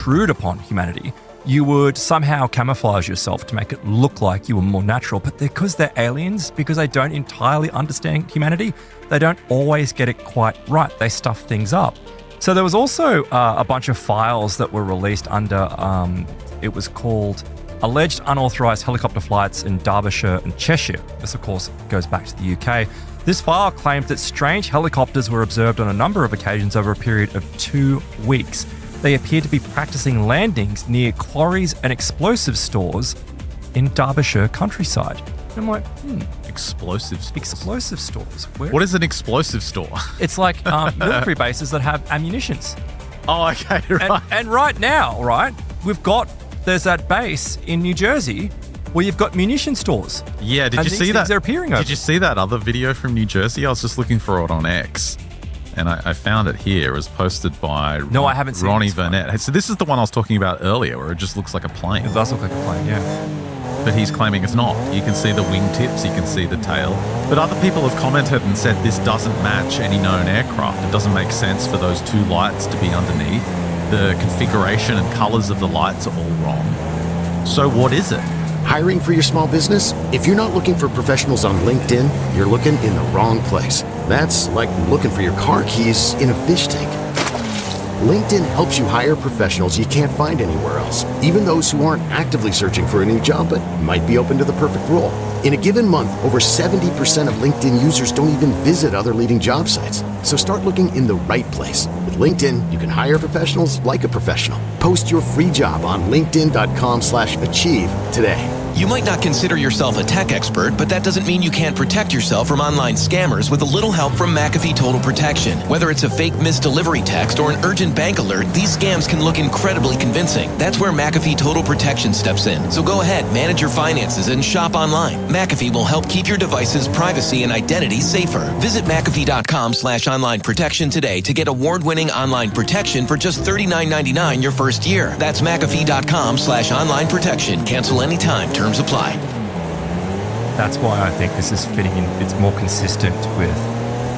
intrude upon humanity, you would somehow camouflage yourself to make it look like you were more natural. But because they're aliens, because they don't entirely understand humanity, they don't always get it quite right. They stuff things up. So there was also a bunch of files that were released under, it was called Alleged Unauthorized Helicopter Flights in Derbyshire and Cheshire. This, of course, goes back to the UK. This file claimed that strange helicopters were observed on a number of occasions over a period of 2 weeks. They appeared to be practicing landings near quarries and explosive stores in Derbyshire countryside. And I'm like, Explosive stores? Explosive stores. What is an explosive store? It's like military bases that have ammunitions. Oh, okay, right. And right now, right, there's that base in New Jersey where you've got munition stores. Yeah, did you see that? They're appearing over. Did you see that other video from New Jersey? I was just looking for it on X. And I found it here. It was posted by I haven't seen Ronnie this one. Burnett. So this is the one I was talking about earlier where it just looks like a plane. It does look like a plane, yeah. But he's claiming it's not. You can see the wingtips, you can see the tail. But other people have commented and said this doesn't match any known aircraft. It doesn't make sense for those two lights to be underneath. The configuration and colors of the lights are all wrong. So what is it? Hiring for your small business? If you're not looking for professionals on LinkedIn, you're looking in the wrong place. That's like looking for your car keys in a fish tank. LinkedIn helps you hire professionals you can't find anywhere else, even those who aren't actively searching for a new job but might be open to the perfect role. In a given month, over 70% of LinkedIn users don't even visit other leading job sites. So start looking in the right place. With LinkedIn, you can hire professionals like a professional. Post your free job on linkedin.com/achieve today. You might not consider yourself a tech expert, but that doesn't mean you can't protect yourself from online scammers with a little help from McAfee Total Protection. Whether it's a fake missed delivery text or an urgent bank alert, these scams can look incredibly convincing. That's where McAfee Total Protection steps in. So go ahead, manage your finances and shop online. McAfee will help keep your device's privacy and identity safer. Visit McAfee.com/online protection today to get award-winning online protection for just $39.99 your first year. That's McAfee.com/online protection. Cancel anytime. Terms apply. That's why I think this is fitting in. It's more consistent with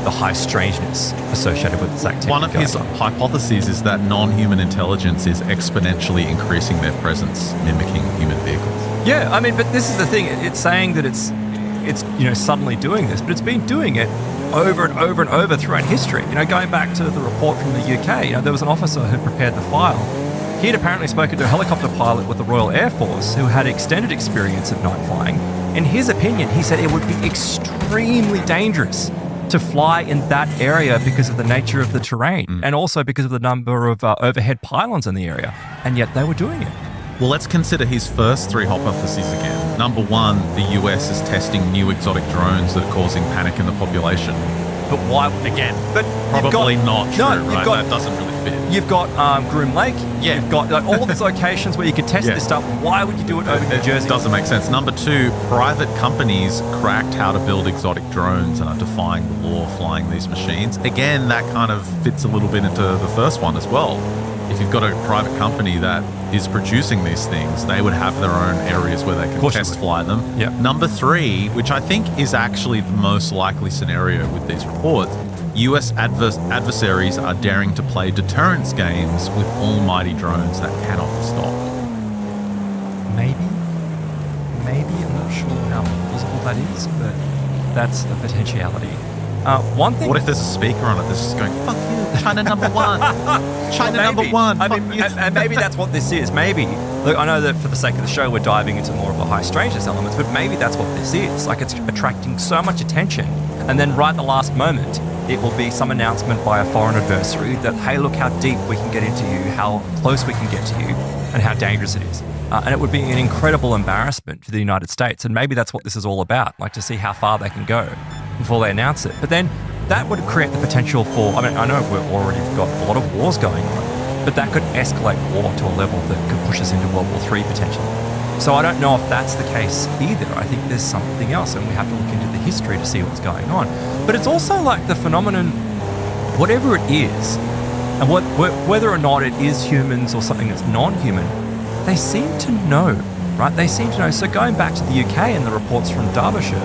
the high strangeness associated with this activity. One of his hypotheses is that non-human intelligence is exponentially increasing their presence, mimicking human vehicles. Yeah, I mean, but this is the thing. It's saying that it's suddenly doing this, but it's been doing it over and over and over throughout history. Going back to the report from the UK, there was an officer who prepared the file. He'd apparently spoken to a helicopter pilot with the Royal Air Force who had extended experience of night flying. In his opinion, he said it would be extremely dangerous to fly in that area because of the nature of the terrain and also because of the number of overhead pylons in the area. And yet they were doing it. Well, let's consider his first three hypotheses again. Number one, the US is testing new exotic drones that are causing panic in the population. But why again? But probably not true, right? That doesn't really fit. You've got Groom Lake. Yeah. You've got all these locations where you could test this stuff. Why would you do it over New Jersey? It doesn't make sense. Number two, private companies cracked how to build exotic drones and are defying the law flying these machines. Again, that kind of fits a little bit into the first one as well. If you've got a private company that is producing these things, they would have their own areas where they can test fly them. Yeah. Number three, which I think is actually the most likely scenario with these reports, US adversaries are daring to play deterrence games with almighty drones that cannot be stopped. Maybe, I'm not sure how plausible that is, but that's a potentiality. One thing. What if there's a speaker on it that's just going, "Fuck you, China number one, China number one"? I mean, and maybe that's what this is. Maybe, look, I know that for the sake of the show, we're diving into more of the high strangeness elements, but maybe that's what this is. Like, it's attracting so much attention, and then right at the last moment, it will be some announcement by a foreign adversary that, hey, look how deep we can get into you, how close we can get to you, and how dangerous it is. And it would be an incredible embarrassment for the United States, and maybe that's what this is all about, like to see how far they can go before they announce it. But then that would create the potential for, I mean, I know we've already got a lot of wars going on, but that could escalate war to a level that could push us into World War III potentially. So I don't know if that's the case either. I think there's something else, and we have to look into the history to see what's going on. But it's also like the phenomenon, whatever it is, and whether or not it is humans or something that's non-human, they seem to know, right? They seem to know. So going back to the UK and the reports from Derbyshire,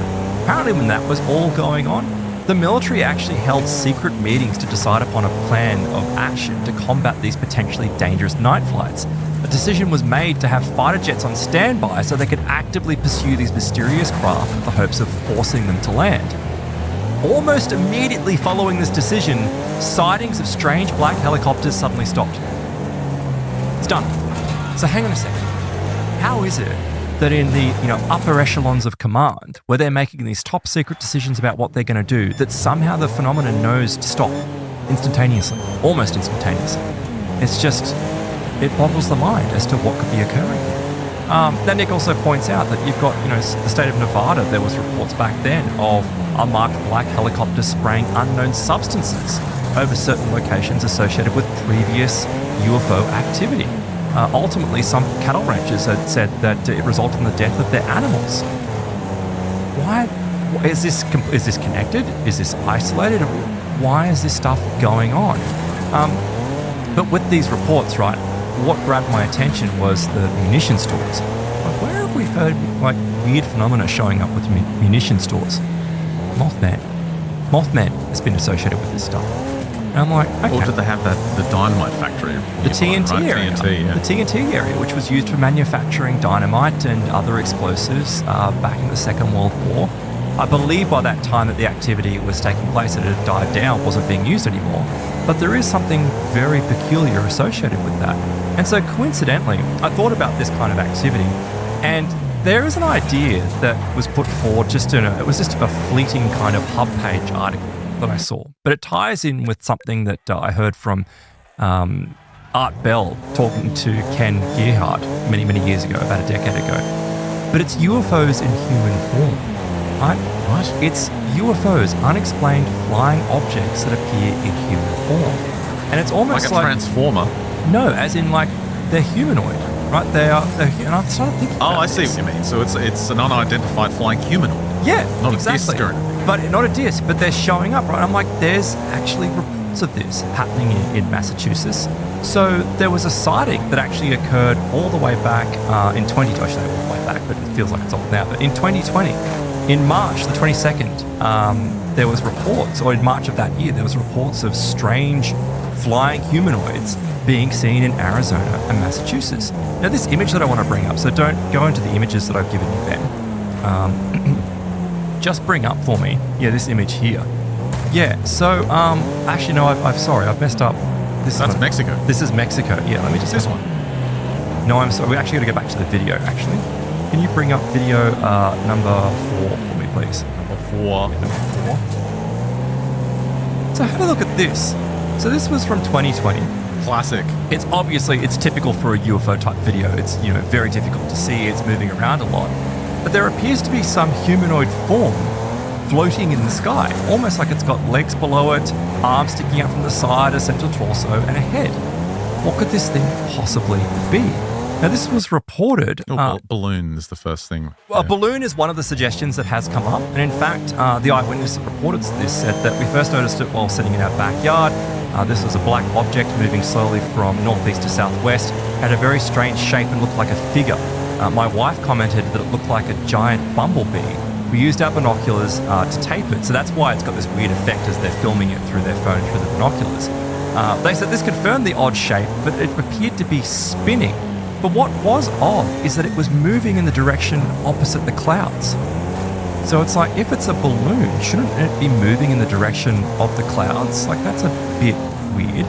apparently when that was all going on, The military actually held secret meetings to decide upon a plan of action to combat these potentially dangerous night flights. A decision was made to have fighter jets on standby so they could actively pursue these mysterious craft with the hopes of forcing them to land. Almost immediately following this decision, sightings of strange black helicopters suddenly stopped. It's done. So hang on a second. How is it that in the upper echelons of command, where they're making these top secret decisions about what they're going to do, that somehow the phenomenon knows to stop instantaneously, almost instantaneously? It's just, it boggles the mind as to what could be occurring. Then Nick also points out that you've got, the state of Nevada, there was reports back then of unmarked black helicopters spraying unknown substances over certain locations associated with previous UFO activity. Ultimately, some cattle ranchers had said that it resulted in the death of their animals. Why is this connected? Is this isolated? Why is this stuff going on? But with these reports, right, what grabbed my attention was the munition stores. Like, where have we heard weird phenomena showing up with munition stores? Mothman has been associated with this stuff. And I'm like, okay. Or did they have the dynamite factory? The TNT area. TNT, yeah. The TNT area, which was used for manufacturing dynamite and other explosives back in the Second World War. I believe by that time that the activity was taking place, it had died down, wasn't being used anymore. But there is something very peculiar associated with that. And so coincidentally, I thought about this kind of activity, and there is an idea that was put forward it was just a fleeting kind of hub page article that I saw. But it ties in with something that I heard from Art Bell talking to Ken Gerhardt many, many years ago, about a decade ago. But it's UFOs in human form. Right? What? It's UFOs, unexplained flying objects that appear in human form. And it's almost like a transformer. No, as in they're humanoid, right? They're and I started thinking about I see this. what you mean. So it's an unidentified flying humanoid. Yeah, not exactly. a disc or anything. But not a disc, but they're showing up, right? I'm like, there's actually reports of this happening in Massachusetts. So there was a sighting that actually occurred all the way back in 2020. I should say all the way back, but it feels like it's old now. But in 2020, in March the 22nd, there was reports, or in March of that year, there was reports of strange flying humanoids being seen in Arizona and Massachusetts. Now, this image that I want to bring up, so don't go into the images that I've given you, Ben. Just bring up for me, this image here. Yeah, so, actually, no, I've messed up. That's Mexico. This is Mexico. Yeah, let me just... This one. No, I'm sorry. We actually got to go back to the video, actually. Can you bring up video number 4 for me, please? Number 4. So have a look at this. So this was from 2020. Classic. It's typical for a UFO type video. It's, very difficult to see. It's moving around a lot. But there appears to be some humanoid form floating in the sky, almost like it's got legs below it, arms sticking out from the side, a central torso, and a head. What could this thing possibly be? Now, this was reported... balloon is the first thing. A balloon is one of the suggestions that has come up. And in fact, the eyewitness that reported this said that we first noticed it while sitting in our backyard. This was a black object moving slowly from northeast to southwest, had a very strange shape and looked like a figure. My wife commented that it looked like a giant bumblebee. We used our binoculars to tape it, so that's why it's got this weird effect as they're filming it through their phone through the binoculars. They said this confirmed the odd shape, but it appeared to be spinning. But what was odd is that it was moving in the direction opposite the clouds. So it's like, if it's a balloon, shouldn't it be moving in the direction of the clouds? Like, that's a bit weird.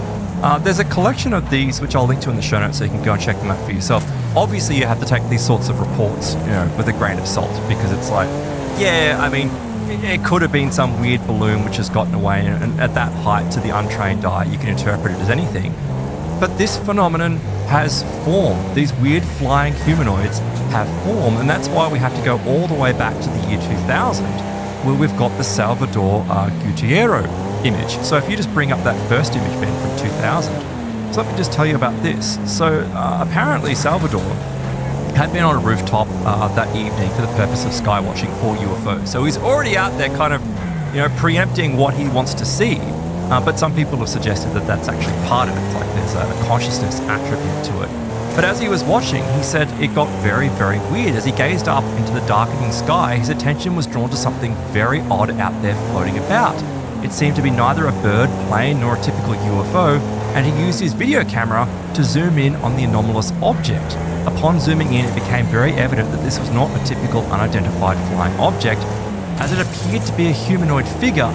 There's a collection of these, which I'll link to in the show notes so you can go and check them out for yourself. Obviously, you have to take these sorts of reports, with a grain of salt, because it's like, it could have been some weird balloon which has gotten away, and at that height, to the untrained eye, you can interpret it as anything. But this phenomenon has formed. These weird flying humanoids have formed, and that's why we have to go all the way back to the year 2000, where we've got the Salvador Gutierrez image. So if you just bring up that first image, Ben, from 2000. So let me just tell you about this. So apparently Salvador had been on a rooftop that evening for the purpose of sky watching for UFOs. So he's already out there kind of, preempting what he wants to see. But some people have suggested that that's actually part of it. It's like there's a consciousness attribute to it. But as he was watching, he said it got very, very weird. As he gazed up into the darkening sky, his attention was drawn to something very odd out there floating about. It seemed to be neither a bird, plane, nor a typical UFO, and he used his video camera to zoom in on the anomalous object. Upon zooming in, it became very evident that this was not a typical unidentified flying object, as it appeared to be a humanoid figure,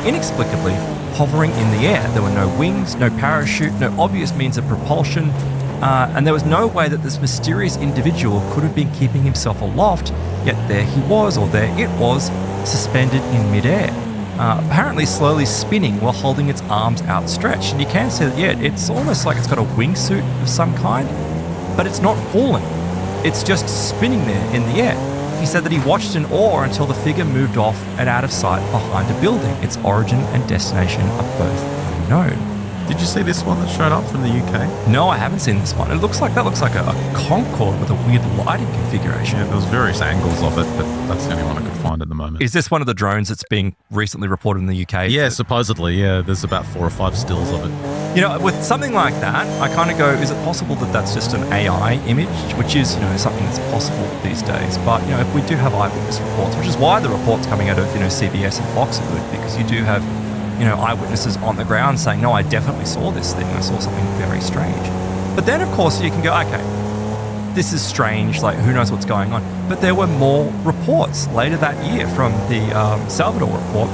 inexplicably hovering in the air. There were no wings, no parachute, no obvious means of propulsion, and there was no way that this mysterious individual could have been keeping himself aloft, yet there he was, or there it was, suspended in midair. Apparently slowly spinning while holding its arms outstretched. And you can see that, yeah, it's almost like it's got a wingsuit of some kind, but it's not falling. It's just spinning there in the air. He said that he watched in awe until the figure moved off and out of sight behind a building. Its origin and destination are both unknown. Did you see this one that showed up from the UK? No, I haven't seen this one. That looks like a Concorde with a weird lighting configuration. Yeah, there was various angles of it, but that's the only one I could find at the moment. Is this one of the drones that's being recently reported in the UK? Yeah, supposedly, yeah. There's about 4 or 5 stills of it. You know, with something like that, I kind of go, is it possible that that's just an AI image, which is, you know, something that's possible these days? But, you know, if we do have eyewitness reports, which is why the reports coming out of, you know, CBS and Fox are good, because you do have, you know, eyewitnesses on the ground saying, no, I definitely saw this thing. I saw something very strange. But then, of course, you can go, okay, this is strange. Like, who knows what's going on? But there were more reports later that year from the Salvador report.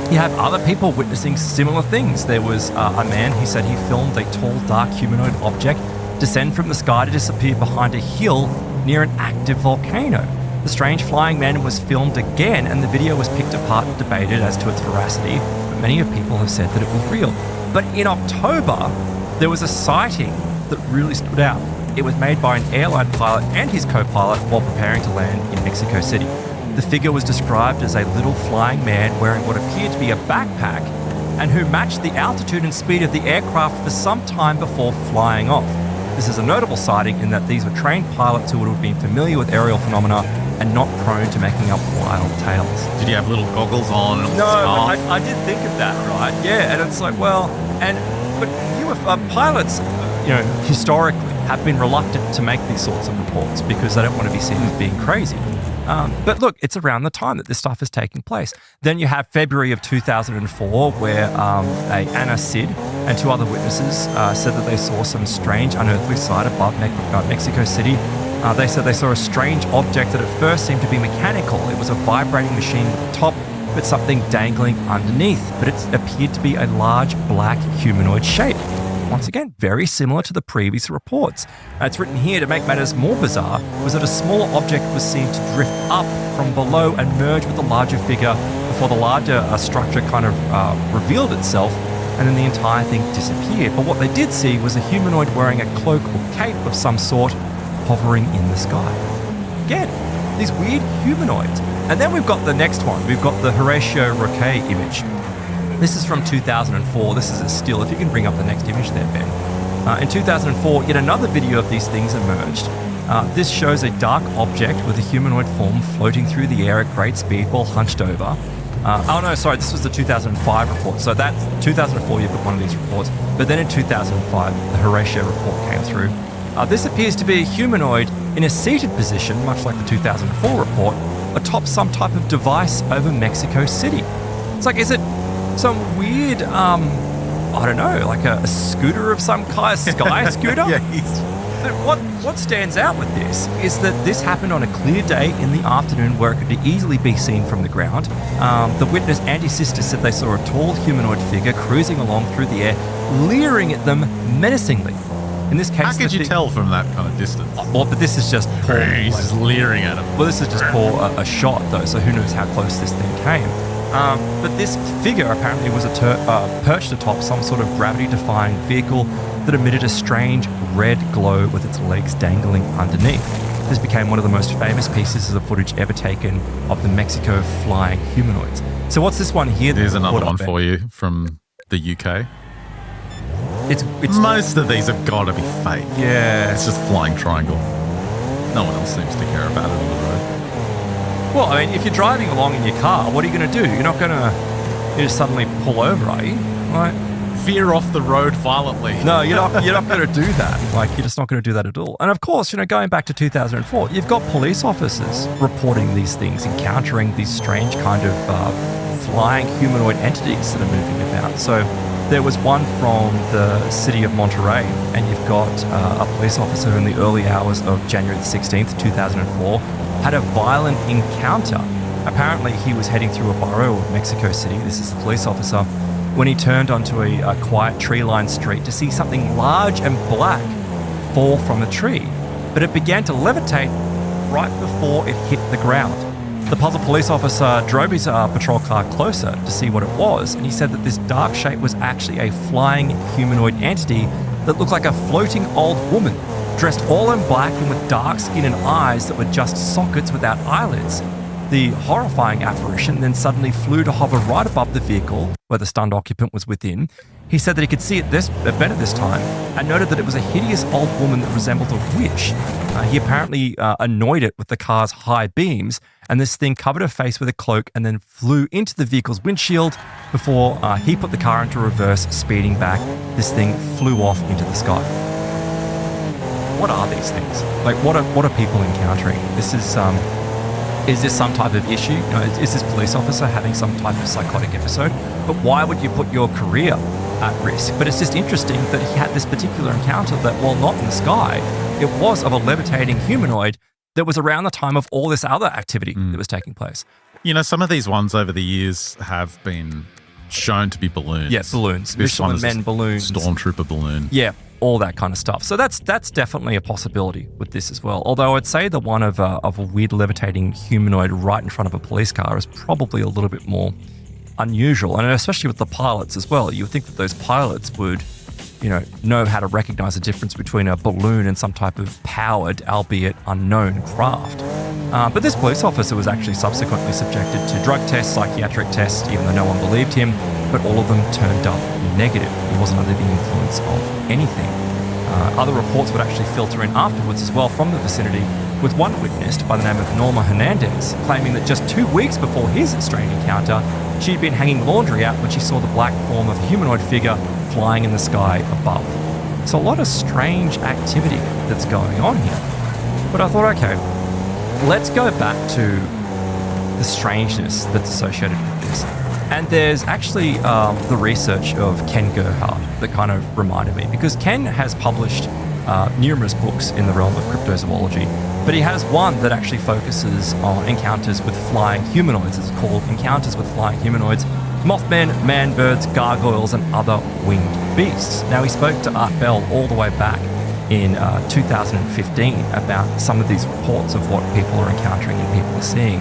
You have other people witnessing similar things. There was a man who said he filmed a tall, dark humanoid object descend from the sky to disappear behind a hill near an active volcano. The strange flying man was filmed again, and the video was picked apart and debated as to its veracity. Many of people have said that it was real. But in October, there was a sighting that really stood out. It was made by an airline pilot and his co-pilot while preparing to land in Mexico City. The figure was described as a little flying man wearing what appeared to be a backpack and who matched the altitude and speed of the aircraft for some time before flying off. This is a notable sighting in that these were trained pilots who would have been familiar with aerial phenomena and not prone to making up wild tales. Did you have little goggles on? No, I did think of that, right? Yeah, and it's like, well, but pilots, you know, historically have been reluctant to make these sorts of reports because they don't want to be seen as being crazy. But look, it's around the time that this stuff is taking place. Then you have February of 2004, where Anna Sid and 2 other witnesses said that they saw some strange unearthly sight above Mexico City. They said they saw a strange object that at first seemed to be mechanical. It was a vibrating machine with a top, with something dangling underneath, but it appeared to be a large black humanoid shape. Once again, very similar to the previous reports. It's written here, to make matters more bizarre, was that a smaller object was seen to drift up from below and merge with the larger figure before the larger structure kind of revealed itself, and then the entire thing disappeared. But what they did see was a humanoid wearing a cloak or cape of some sort hovering in the sky. Again, these weird humanoids. And then we've got the next one. We've got the Horatio Roque image. This is from 2004. This is a still. If you can bring up the next image there, Ben. In 2004, yet another video of these things emerged. This shows a dark object with a humanoid form floating through the air at great speed while hunched over. This was the 2005 report. So that's 2004, you've got one of these reports. But then in 2005, the Horatio report came through. This appears to be a humanoid in a seated position, much like the 2004 report, atop some type of device over Mexico City. It's like, is it some weird, I don't know, like a scooter of some kind, a sky scooter? But what stands out with this is that this happened on a clear day in the afternoon where it could easily be seen from the ground. The witness and his sister said they saw a tall humanoid figure cruising along through the air, leering at them menacingly. In this case, how could you tell from that kind of distance? Well, but this is just poor. He's just leering at him. Well, this is just poor a shot, though, so who knows how close this thing came. But this figure apparently was perched atop some sort of gravity-defying vehicle that emitted a strange red glow with its legs dangling underneath. This became one of the most famous pieces of footage ever taken of the Mexico flying humanoids. So what's this one here? There's another one for you from the UK. It's most of these have got to be fake. Yeah. It's just flying triangle. No one else seems to care about it on the road. Well, I mean, if you're driving along in your car, what are you going to do? You're not going to just suddenly pull over, are you? Like, veer off the road violently. No, you're not going to do that. Like, you're just not going to do that at all. And of course, going back to 2004, you've got police officers reporting these things, encountering these strange kind of flying humanoid entities that are moving about. So there was one from the city of Monterey, and you've got a police officer in the early hours of January the 16th, 2004, had a violent encounter. Apparently, he was heading through a borough of Mexico City, this is the police officer, when he turned onto a quiet tree-lined street to see something large and black fall from a tree. But it began to levitate right before it hit the ground. The puzzled police officer drove his patrol car closer to see what it was, and he said that this dark shape was actually a flying humanoid entity that looked like a floating old woman, dressed all in black and with dark skin and eyes that were just sockets without eyelids. The horrifying apparition then suddenly flew to hover right above the vehicle where the stunned occupant was within. He said that he could see it better this time and noted that it was a hideous old woman that resembled a witch. He apparently annoyed it with the car's high beams, and this thing covered her face with a cloak and then flew into the vehicle's windshield before he put the car into reverse, speeding back. This thing flew off into the sky. What are these things? Like, what are people encountering? Is this some type of issue? Is this police officer having some type of psychotic episode? But why would you put your career at risk? But it's just interesting that he had this particular encounter that, while not in the sky, it was of a levitating humanoid that was around the time of all this other activity that was taking place. Some of these ones over the years have been shown to be balloons. Yeah, balloons. This one Michelin is Men balloons. Stormtrooper balloon. Yeah, all that kind of stuff. So that's definitely a possibility with this as well. Although I'd say the one of a weird levitating humanoid right in front of a police car is probably a little bit more unusual, and especially with the pilots as well. You would think that those pilots would, know how to recognize the difference between a balloon and some type of powered, albeit unknown craft. But this police officer was actually subsequently subjected to drug tests, psychiatric tests, even though no one believed him, but all of them turned up negative. He wasn't under the influence of anything. Other reports would actually filter in afterwards as well from the vicinity, with one witness by the name of Norma Hernandez claiming that just 2 weeks before his strange encounter, she'd been hanging laundry out when she saw the black form of a humanoid figure flying in the sky above. So a lot of strange activity that's going on here. But I thought, okay, let's go back to the strangeness that's associated with this. And there's actually the research of Ken Gerhardt that kind of reminded me, because Ken has published numerous books in the realm of cryptozoology, but he has one that actually focuses on encounters with flying humanoids. It's called Encounters with Flying Humanoids, Mothmen, Man-Birds, Gargoyles, and Other Winged Beasts. Now, he spoke to Art Bell all the way back in 2015 about some of these reports of what people are encountering and people are seeing.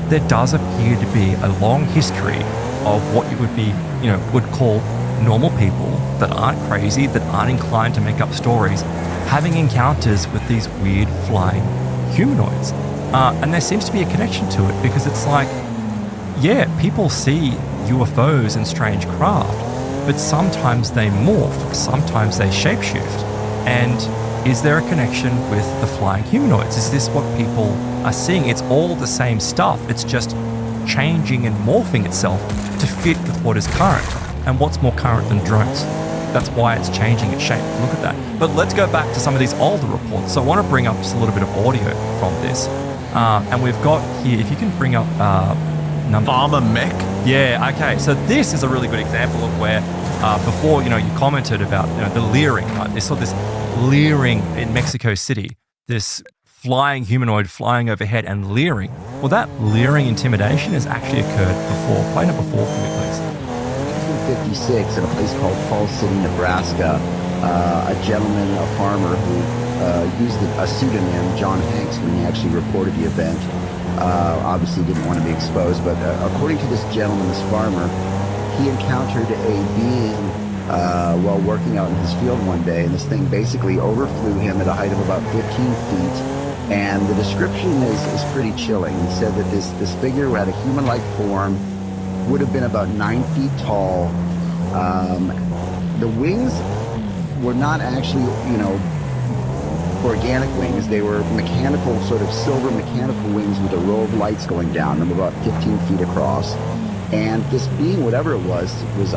There does appear to be a long history of what you would call normal people that aren't crazy, that aren't inclined to make up stories, having encounters with these weird flying humanoids. And there seems to be a connection to it, because it's like, yeah, people see UFOs and strange craft, but sometimes they morph, sometimes they shapeshift. And is there a connection with the flying humanoids? Is this what people are seeing? It's all the same stuff. It's just changing and morphing itself to fit with what is current. And what's more current than drones? That's why it's changing its shape. Look at that. But let's go back to some of these older reports. So I want to bring up just a little bit of audio from this. And we've got here, if you can bring up number... Farmer Mech? Yeah, okay. So this is a really good example of where before, you commented about the leering, right? They saw this leering in Mexico City, this flying humanoid flying overhead and leering. Well, that leering intimidation has actually occurred before. Play number 4 for me, please. 1956, in a place called Falls City, Nebraska, a gentleman, a farmer who used a pseudonym, John Hanks, when he actually reported the event. Obviously didn't want to be exposed, but according to this gentleman, this farmer, he encountered a being while working out in his field one day, and this thing basically overflew him at a height of about 15 feet. And the description is pretty chilling. He said that this figure had a human-like form, would have been about 9 feet tall. The wings were not actually, organic wings. They were mechanical, sort of silver mechanical wings with a row of lights going down them about 15 feet across. And this being, whatever it was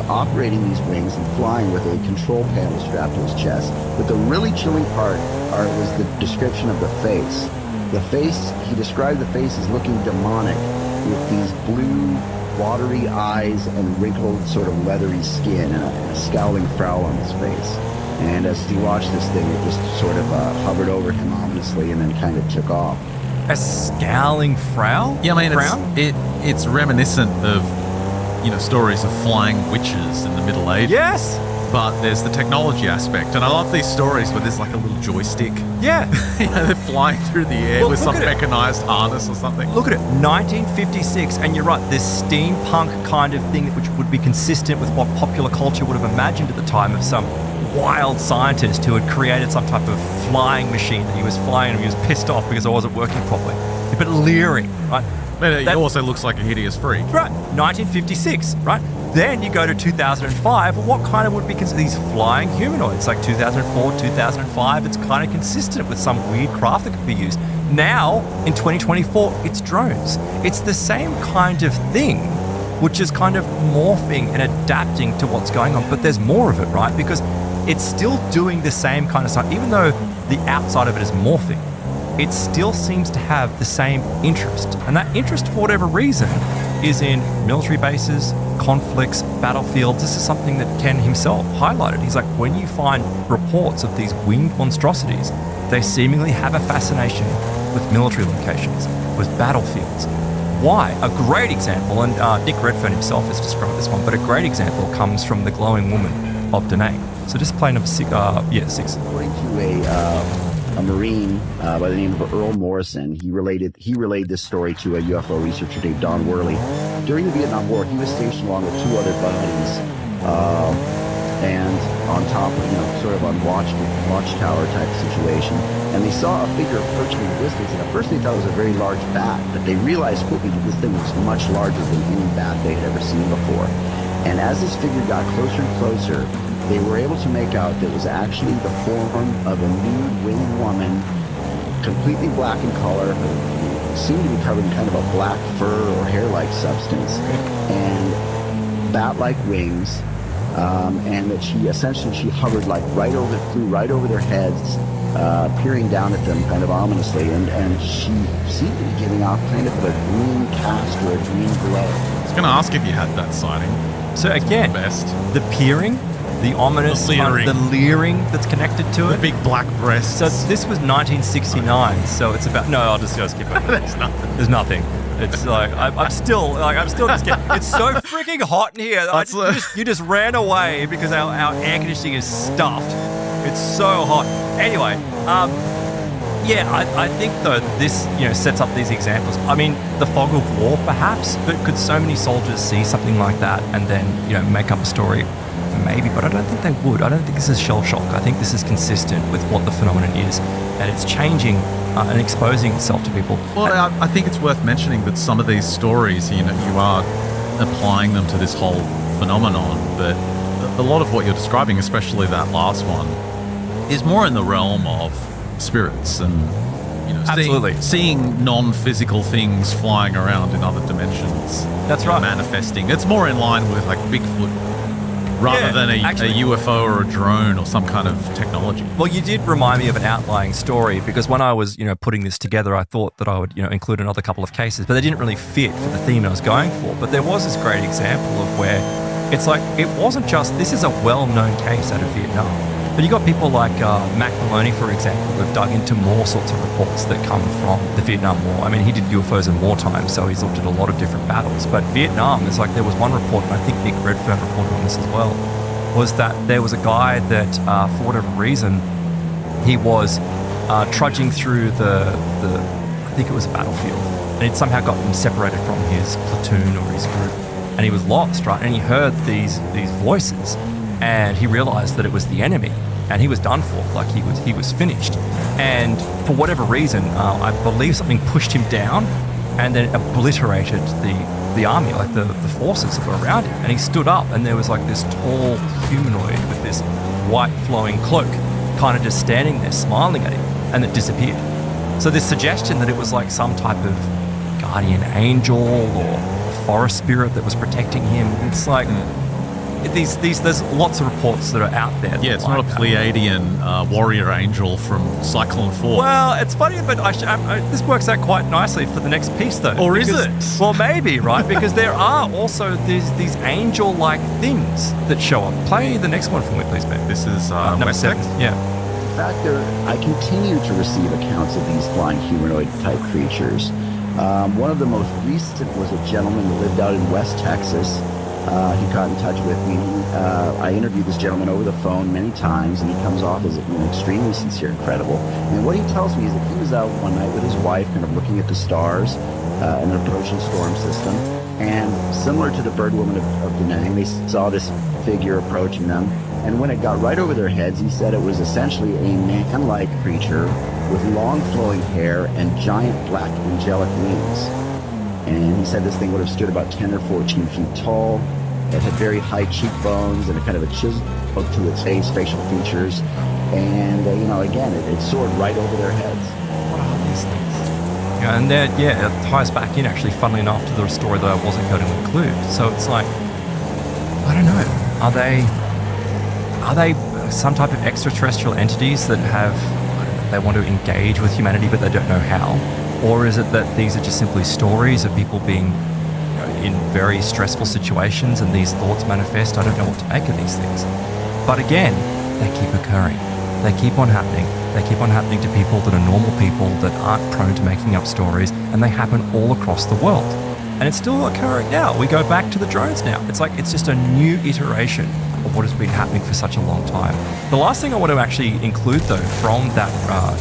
operating these wings and flying with a control panel strapped to his chest. But the really chilling part was the description of the face. The face, he described the face as looking demonic, with these blue watery eyes and wrinkled, sort of leathery skin, and a scowling frown on his face. And as he watched this thing, it just sort of hovered over him ominously and then kind of took off. A scowling frown? Yeah, I mean, Frown? it's reminiscent of, stories of flying witches in the Middle Ages. Yes. But there's the technology aspect, and I love these stories where there's like a little joystick. Yeah. They're flying through the air Well, with look some at it. mechanized harness or something. Look at it, 1956, and you're right, this steampunk kind of thing which would be consistent with what popular culture would have imagined at the time of some wild scientist who had created some type of flying machine that he was flying and he was pissed off because it wasn't working properly. But leering, right? But it That- also looks like a hideous freak. Right, 1956, right? Then you go to 2005, well, what kind of would be considered these flying humanoids? Like 2004, 2005, it's kind of consistent with some weird craft that could be used. Now, in 2024, it's drones. It's the same kind of thing, which is kind of morphing and adapting to what's going on, but there's more of it, right? Because it's still doing the same kind of stuff, even though the outside of it is morphing. It still seems to have the same interest. And that interest, for whatever reason, is in military bases, conflicts, battlefields. This is something that Ken himself highlighted. He's like, when you find reports of these winged monstrosities, they seemingly have a fascination with military locations, with battlefields. Why? A great example, and Nick Redfern himself has described this one, but a great example comes from The Glowing Woman of Danae. So just play number 6. According to a Marine by the name of Earl Morrison, he relayed this story to a UFO researcher named Don Worley. During the Vietnam War, he was stationed along with 2 other buddies, and on top of, sort of on watchtower type situation. And they saw a figure approaching in the distance, and at first they thought it was a very large bat, but they realized quickly that this thing was much larger than any bat they had ever seen before. And as this figure got closer and closer, they were able to make out that it was actually the form of a nude winged woman, completely black in color, seemed to be covered in kind of a black fur or hair-like substance, and bat-like wings, and that she hovered flew right over their heads, peering down at them kind of ominously, and she seemed to be giving off kind of a green cast or a green glow. I was going to ask if you had that sighting. So again, Best. the peering, the ominous, The leering. the leering that's connected to The it. big black breasts. So this was 1969. So it's about. No, I'll just skip it. There's nothing. There's nothing. It's like I'm still just getting. It's so freaking hot in here. You just ran away because our air conditioning is stuffed. It's so hot. Anyway, yeah, I think though this sets up these examples. I mean, the fog of war perhaps, but could so many soldiers see something like that and then make up a story? Maybe, but I don't think they would. I don't think this is shell shock. I think this is consistent with what the phenomenon is, and it's changing and exposing itself to people. Well, I think it's worth mentioning that some of these stories, you are applying them to this whole phenomenon, but a lot of what you're describing, especially that last one, is more in the realm of spirits and Absolutely. seeing non-physical things flying around in other dimensions. That's right. Manifesting. It's more in line with like Bigfoot rather than a UFO or a drone or some kind of technology. Well, you did remind me of an outlying story because when I was, putting this together, I thought that I would, include another couple of cases, but they didn't really fit for the theme I was going for. But there was this great example of where it's like, it wasn't just, this is a well-known case out of Vietnam. But you got people like Mac Maloney, for example, who've dug into more sorts of reports that come from the Vietnam War. I mean, he did UFOs in wartime, so he's looked at a lot of different battles. But Vietnam, it's like there was one report, and I think Nick Redfern reported on this as well, was that there was a guy that, for whatever reason, he was trudging through I think it was a battlefield, and he'd somehow gotten separated from his platoon or his group, and he was lost, right? And he heard these voices, and he realized that it was the enemy, and he was done for. Like he was finished. And for whatever reason, I believe something pushed him down, and then obliterated the army, like the forces that were around him. And he stood up, and there was like this tall humanoid with this white flowing cloak, kind of just standing there, smiling at him, and it disappeared. So this suggestion that it was like some type of guardian angel or forest spirit that was protecting him, it's like. there's lots of reports that are out there. Yeah, it's like not a that. Pleiadian warrior angel from Cyclone 4. Well, it's funny, but this works out quite nicely for the next piece, though. Or is it? Well, maybe, right? Because there are also these angel-like things that show up. Play the next one for me, please, Ben. This is number West 7. Texas. Yeah. In fact, I continue to receive accounts of these flying humanoid-type creatures. One of the most recent was a gentleman that lived out in West Texas. He got in touch with me. I interviewed this gentleman over the phone many times, and he comes off as extremely sincere and credible. And what he tells me is that he was out one night with his wife, kind of looking at the stars and an approaching storm system. And similar to the bird woman of Da Nang, they saw this figure approaching them. And when it got right over their heads, he said it was essentially a man-like creature with long flowing hair and giant black angelic wings. And he said this thing would have stood about 10 or 14 feet tall. It had very high cheekbones and a kind of a chisel look to its face, facial features. And, again, it soared right over their heads. What are these things? Yeah, and it ties back in, actually, funnily enough, to the story that I wasn't going to include. So it's like, I don't know. Are they some type of extraterrestrial entities that they want to engage with humanity, but they don't know how? Or is it that these are just simply stories of people being in very stressful situations and these thoughts manifest? I don't know what to make of these things. But again, they keep occurring. They keep on happening. They keep on happening to people that are normal people that aren't prone to making up stories, and they happen all across the world. And it's still occurring now. We go back to the drones now. It's like it's just a new iteration of what has been happening for such a long time. The last thing I want to actually include, though, from that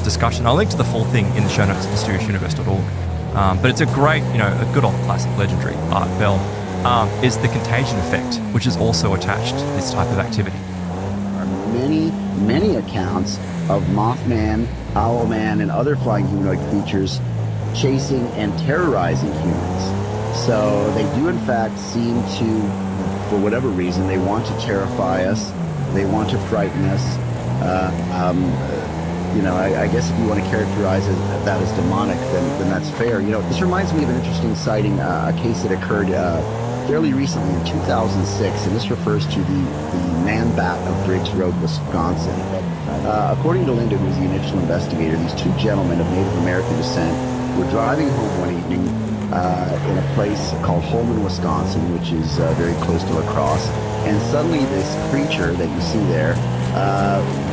discussion, I'll link to the full thing in the show notes at mysteriousniverse.org. But it's a great, a good old classic legendary Art Bell, is the contagion effect, which is also attached to this type of activity. There are many accounts of Mothman, Owlman, and other flying humanoid creatures chasing and terrorizing humans. So they do, in fact, seem to, for whatever reason, they want to terrify us. They want to frighten us. I guess if you want to characterize that as demonic, then that's fair. This reminds me of an interesting sighting, a case that occurred fairly recently in 2006, and this refers to the man-bat of Driggs Road, Wisconsin. According to Linda, who was the initial investigator, these two gentlemen of Native American descent were driving home one evening in a place called Holman, Wisconsin, which is very close to La Crosse. And suddenly this creature that you see there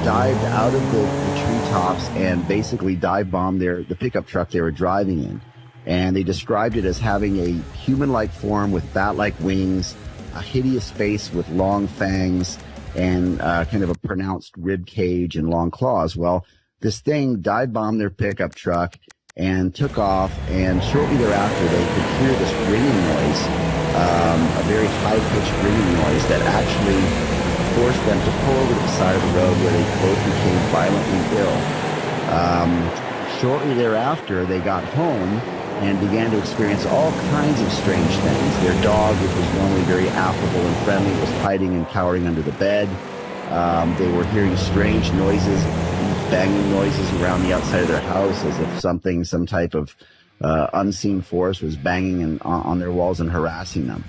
dived out of the treetops and basically dive bombed the pickup truck they were driving in. And they described it as having a human-like form with bat-like wings, a hideous face with long fangs, and kind of a pronounced rib cage and long claws. Well, this thing dive bombed their pickup truck and took off, and shortly thereafter they could hear this ringing noise, a very high-pitched ringing noise that actually forced them to pull over to the side of the road, where they both became violently ill. Shortly thereafter, they got home and began to experience all kinds of strange things. Their dog, which was normally very affable and friendly, was hiding and cowering under the bed. They were hearing strange noises, banging noises around the outside of their house, as if some type of unseen force was banging on their walls and harassing them.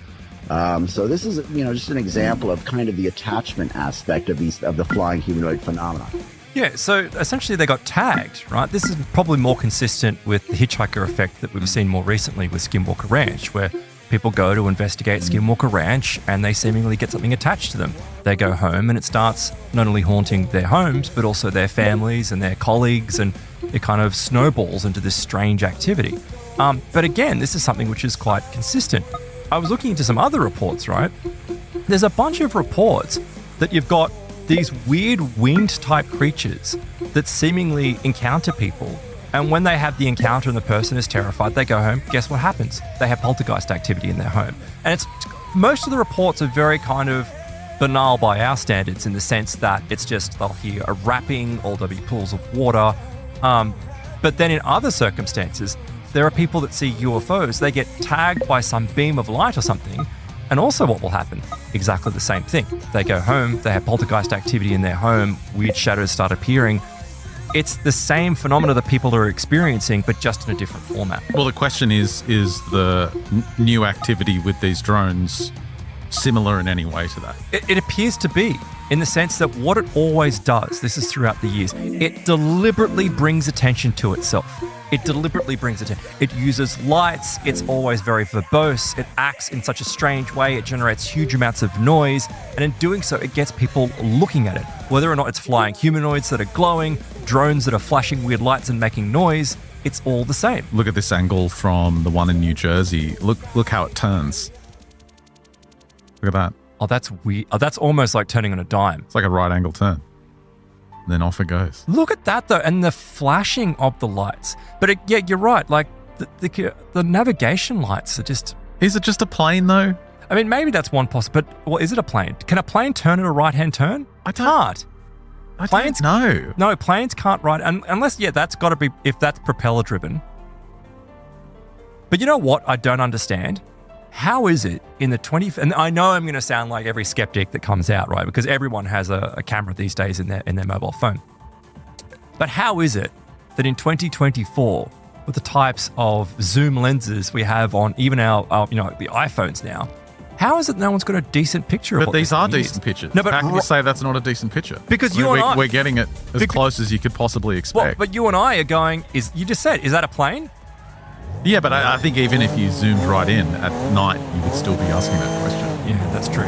So this is, just an example of kind of the attachment aspect of the flying humanoid phenomenon. Yeah, so essentially they got tagged, right? This is probably more consistent with the hitchhiker effect that we've seen more recently with Skinwalker Ranch, where people go to investigate Skinwalker Ranch and they seemingly get something attached to them. They go home and it starts not only haunting their homes, but also their families and their colleagues, and it kind of snowballs into this strange activity. But again, this is something which is quite consistent. I was looking into some other reports, right? There's a bunch of reports that you've got these weird winged type creatures that seemingly encounter people. And when they have the encounter and the person is terrified, they go home. Guess what happens? They have poltergeist activity in their home. And most of the reports are very kind of banal by our standards, in the sense that it's just they'll hear a rapping or there'll be pools of water. But then in other circumstances, there are people that see UFOs. They get tagged by some beam of light or something. And also what will happen? Exactly the same thing. They go home, they have poltergeist activity in their home, weird shadows start appearing. It's the same phenomena that people are experiencing, but just in a different format. Well, the question is the new activity with these drones similar in any way to that. It appears to be, in the sense that what it always does, this is throughout the years, it deliberately brings attention to itself. It deliberately brings attention. It uses lights. It's always very verbose. It acts in such a strange way. It generates huge amounts of noise. And in doing so, it gets people looking at it. Whether or not it's flying humanoids that are glowing, drones that are flashing weird lights and making noise, it's all the same. Look at this angle from the one in New Jersey. Look how it turns. Look at that. Oh, that's weird. Oh, that's almost like turning on a dime. It's like a right angle turn. Then off it goes. Look at that, though, and the flashing of the lights. But yeah, you're right. Like the navigation lights are just. Is it just a plane, though? I mean, maybe that's one possible. But well, is it a plane? Can a plane turn at a right-hand turn? I can't. Planes? No. No, planes can't ride unless that's got to be if that's propeller driven. But you know what? I don't understand. How is it in the 20th? And I know I'm going to sound like every skeptic that comes out, right? Because everyone has a camera these days in their mobile phone. But how is it that in 2024, with the types of zoom lenses we have on even our the iPhones now, how is it no one's got a decent picture of But these are decent pictures. No, but how can you say that's not a decent picture? Because we're getting it as close as you could possibly expect. Well, but you and I are going, you just said, is that a plane? Yeah, but I think even if you zoomed right in at night, you would still be asking that question. Yeah, that's true.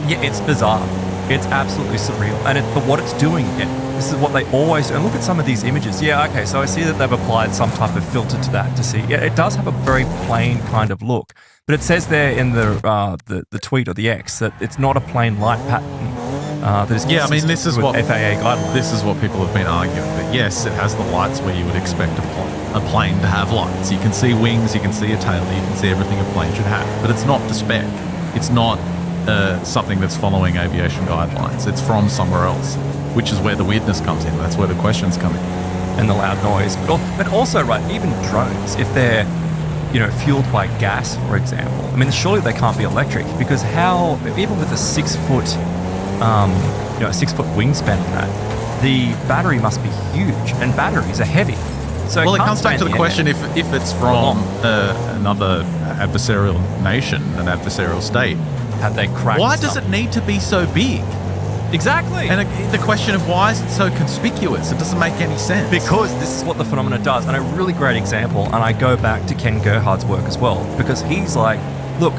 Yeah, it's bizarre. It's absolutely surreal. And but what it's doing, again, this is what they always do. And look at some of these images. Yeah, okay, so I see that they've applied some type of filter to that to see. Yeah, it does have a very plain kind of look. But it says there in the tweet or the X that it's not a plain light pattern. This is what FAA guidelines. This is what people have been arguing. That yes, it has the lights where you would expect a plane to have lights. You can see wings, you can see a tail, you can see everything a plane should have. But it's not the spec. It's not something that's following aviation guidelines. It's from somewhere else, which is where the weirdness comes in. That's where the questions come in. And the loud noise, but also right, even drones, if they're fueled by gas, for example. I mean, surely they can't be electric because how even with a 6 foot. A 6 foot wingspan on that, the battery must be huge, and batteries are heavy. So it comes back to the question: if it's from another adversarial nation, an adversarial state, have they cracked? Why does it need to be so big? Exactly. And the question of why is it so conspicuous? It doesn't make any sense. Because this is what the phenomena does, and a really great example. And I go back to Ken Gerhard's work as well, because he's like, look.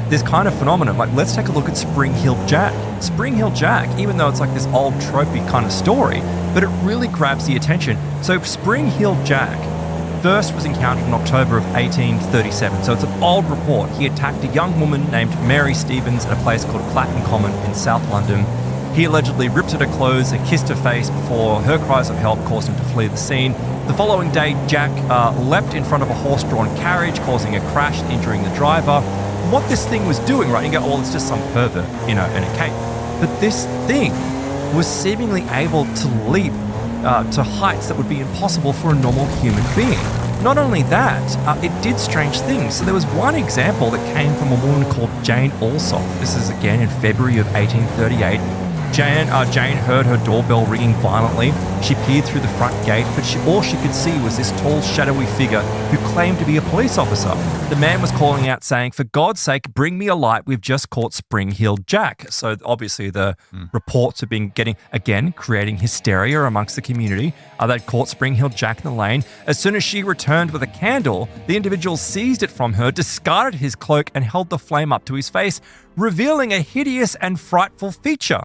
This kind of phenomenon, like let's take a look at Spring Heel Jack. Spring Heel Jack, even though it's like this old tropey kind of story, but it really grabs the attention. So Spring Heel Jack first was encountered in October of 1837. So it's an old report. He attacked a young woman named Mary Stevens at a place called Clacton Common in South London. He allegedly ripped at her clothes and kissed her face before her cries of help caused him to flee the scene. The following day, Jack leapt in front of a horse-drawn carriage, causing a crash, injuring the driver. What this thing was doing, right? You go, well, it's just some pervert, in a cape. But this thing was seemingly able to leap to heights that would be impossible for a normal human being. Not only that, it did strange things. So there was one example that came from a woman called Jane Alsop. This is again in February of 1838. Jane heard her doorbell ringing violently. She peered through the front gate, but all she could see was this tall, shadowy figure who claimed to be a police officer. The man was calling out saying, "For God's sake, bring me a light. We've just caught Spring-Heeled Jack." So obviously the reports have been creating hysteria amongst the community. They'd caught Spring-Heeled Jack in the lane. As soon as she returned with a candle, the individual seized it from her, discarded his cloak, and held the flame up to his face, revealing a hideous and frightful feature.